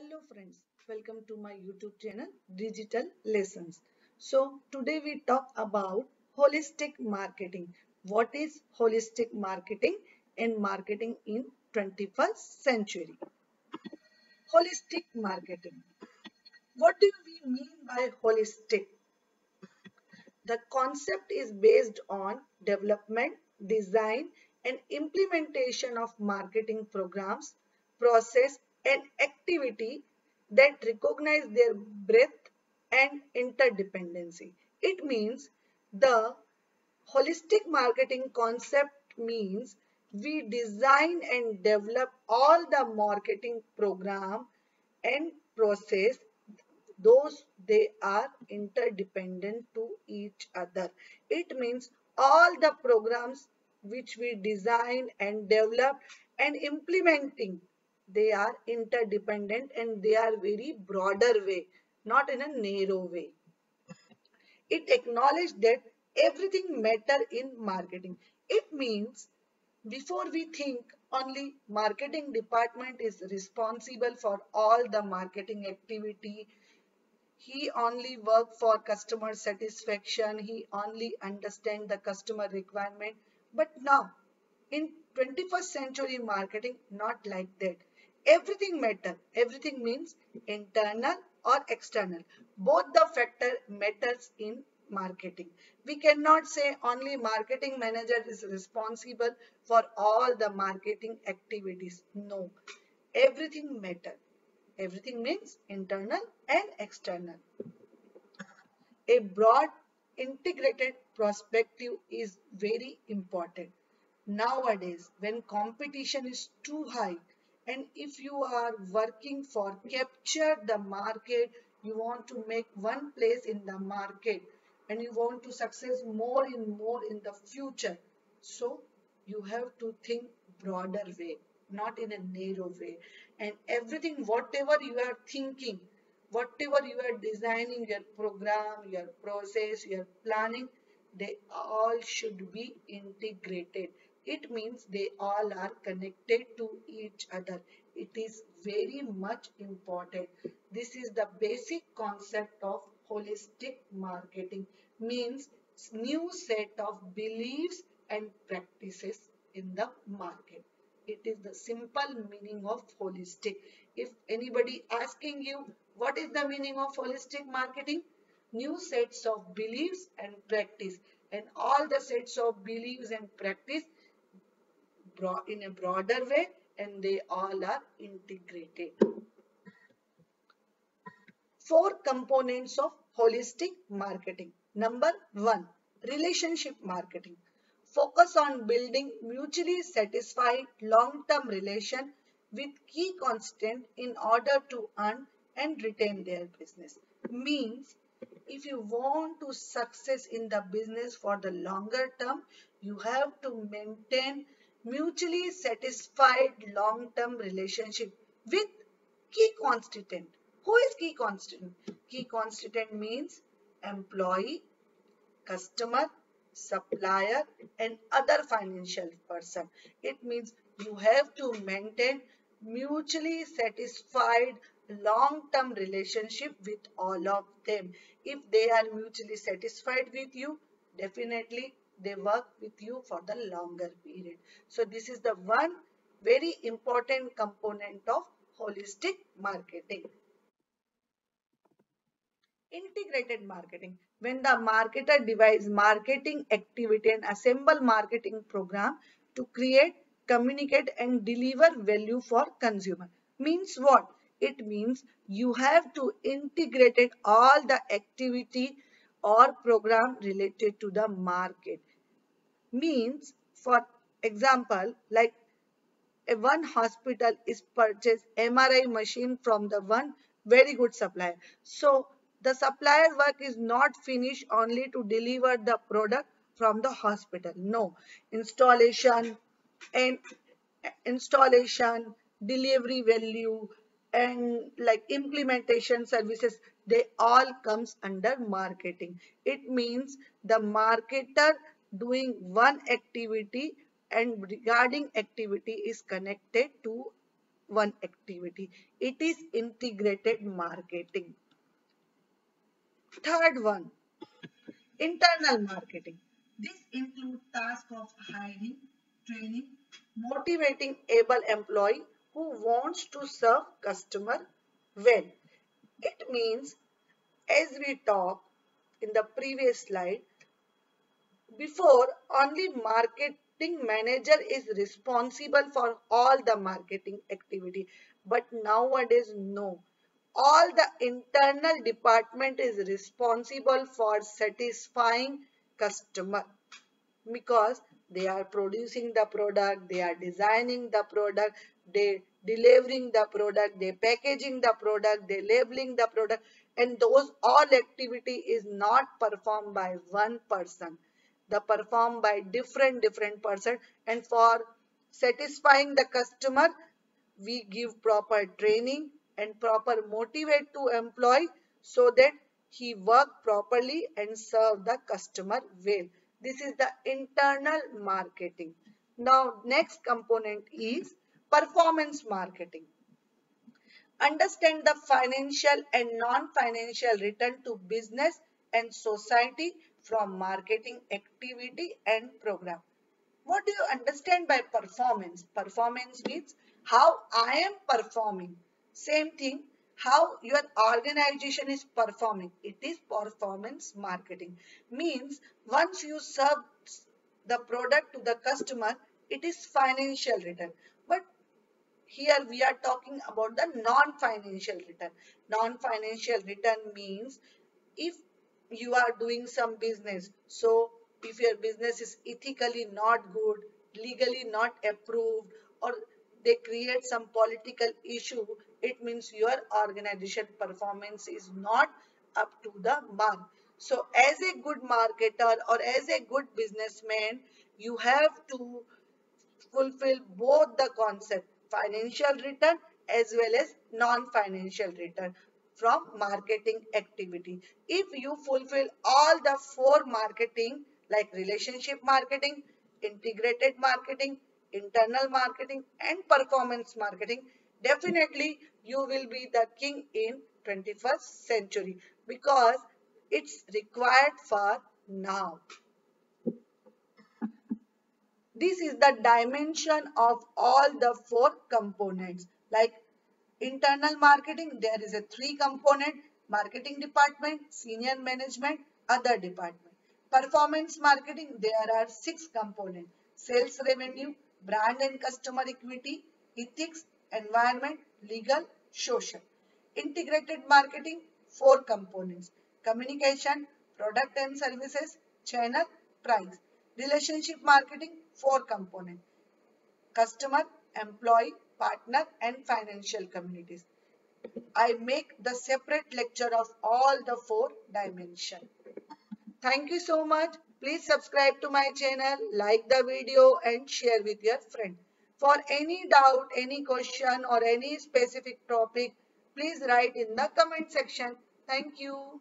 Hello friends, welcome to my YouTube channel Digital Lessons. So today we talk about holistic marketing. What is holistic marketing and marketing in 21st century? Holistic marketing. What do we mean by holistic? The concept is based on development, design, and implementation of marketing programs, process, and activity that recognize their breadth and interdependency. It means the holistic marketing concept means we design and develop all the marketing program and process those they are interdependent to each other. It means all the programs which we design and develop and implementing, they are interdependent and they are very broader way, not in a narrow way. It acknowledged that everything matter in marketing. It means before we think only marketing department is responsible for all the marketing activity, he only work for customer satisfaction, he only understand the customer requirement. But now in 21st century marketing, not like that. Everything matter. Everything means internal or external. Both the factor matters in marketing. We cannot say only marketing manager is responsible for all the marketing activities. No, everything matter. Everything means internal and external. A broad integrated perspective is very important. Nowadays, when competition is too high, and if you are working for capture the market, you want to make one place in the market and you want to success more and more in the future. So you have to think broader way, not in a narrow way. And everything, whatever you are thinking, whatever you are designing, your program, your process, your planning, they all should be integrated. It means they all are connected to each other. It is very much important. This is the basic concept of holistic marketing. Means new set of beliefs and practices in the market. It is the simple meaning of holistic. If anybody asking you what is the meaning of holistic marketing, new sets of beliefs and practice, and all the sets of beliefs and practice in a broader way, and they all are integrated. Four components of holistic marketing. Number one, relationship marketing. Focus on building mutually satisfied long-term relation with key constituents in order to earn and retain their business. Means if you want to success in the business for the longer term, you have to maintain mutually satisfied long-term relationship with key constituent. Who is key constituent? Key constituent means employee, customer, supplier, and other financial person. It means you have to maintain mutually satisfied long-term relationship with all of them. If they are mutually satisfied with you, definitely they work with you for the longer period. So this is the one very important component of holistic marketing. Integrated marketing. When the marketer divides marketing activity and assemble marketing program to create, communicate and deliver value for consumer. Means what? It means you have to integrate all the activity or program related to the market. Means for example, like one hospital is purchased MRI machine from the one very good supplier. So the supplier work is not finished only to deliver the product from the hospital. No, installation and installation, delivery value, and like implementation services, they all comes under marketing. It means the marketer doing one activity and regarding activity is connected to one activity. It is integrated marketing. Third one, internal marketing. This includes tasks of hiring, training, motivating able employee who wants to serve customer well. It means, as we talked in the previous slide, before only marketing manager is responsible for all the marketing activity, but nowadays no. All the internal department is responsible for satisfying customer, because they are producing the product, they are designing the product, they delivering the product, they packaging the product, they labeling the product, and those all activity is not performed by one person. They performed by different person, and for satisfying the customer, we give proper training and proper motivate to employee so that he work properly and serve the customer well. This is the internal marketing. Now next component is performance marketing. Understand the financial and non-financial return to business and society from marketing activity and program. What do you understand by performance? Performance means how I am performing. Same thing, how your organization is performing. It is performance marketing. Means once you serve the product to the customer, it is financial return. But here we are talking about the non-financial return. Non-financial return means if you are doing some business, so if your business is ethically not good, legally not approved, or they create some political issue, it means your organization performance is not up to the mark. So as a good marketer or as a good businessman, you have to fulfill both the concept financial return as well as non-financial return from marketing activity. If you fulfill all the four marketing like relationship marketing, integrated marketing, internal marketing and performance marketing, definitely you will be the king in 21st century, because it's required for now. This is the dimension of all the four components. Like internal marketing, there is a three component: marketing department, senior management, other department. Performance marketing, there are six components: sales revenue, brand and customer equity, ethics, environment, legal, social. Integrated marketing, four components: communication, product and services, channel, price. Relationship marketing, four components: customer, employee, partner and financial communities. I make the separate lecture of all the four dimensions. Thank you so much. Please subscribe to my channel, like the video and share with your friend. For any doubt, any question or any specific topic, please write in the comment section. Thank you.